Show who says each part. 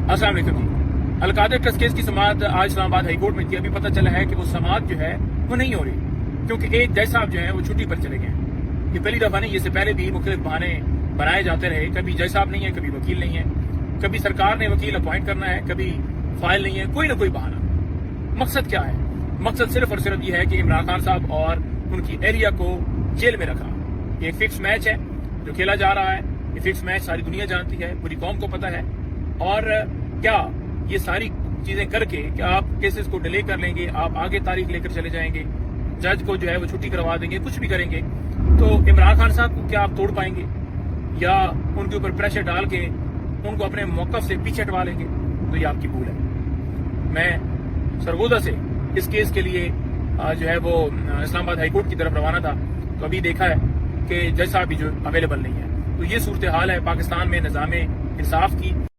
Speaker 1: अस्सलाम वालेकुम जी। Al-Qadir trust case की समाअत आज इस्लामाबाद हाईकोर्ट में थी। अभी पता चला है कि वो समाअत जो है वो नहीं हो रही, क्योंकि एक जज साहब जो है वो छुट्टी पर चले गए हैं। ये पहली दफा नहीं, इससे पहले भी मुख्तलिफ बहाने बनाए जाते रहे। कभी जज साहब नहीं है, कभी वकील नहीं है, कभी सरकार ने वकील अपॉइंट करना है, कभी फाइल नहीं है, कोई ना कोई बहाना। मकसद क्या है? मकसद सिर्फ और सिर्फ ये है कि इमरान खान साहब और उनकी एरिया को जेल में रखा। ये एक फिक्स मैच है जो खेला जा रहा है। ये फिक्स मैच सारी दुनिया जानती है, पूरी कौम को पता है। और क्या ये सारी चीजें करके क्या आप केसेस को डिले कर लेंगे, आप आगे तारीख लेकर चले जाएंगे, जज को जो है वो छुट्टी करवा देंगे, कुछ भी करेंगे, तो इमरान खान साहब को क्या आप तोड़ पाएंगे या उनके ऊपर प्रेशर डाल के उनको अपने मौकफ से पीछे हटवा लेंगे? तो ये आपकी भूल है। मैं सरगोदा से इस केस के लिए जो है वो इस्लामाबाद हाईकोर्ट की तरफ रवाना था, तो अभी देखा है कि जज साहब भी जो अवेलेबल नहीं है। तो ये सूरत हाल है पाकिस्तान में निज़ाम इंसाफ की।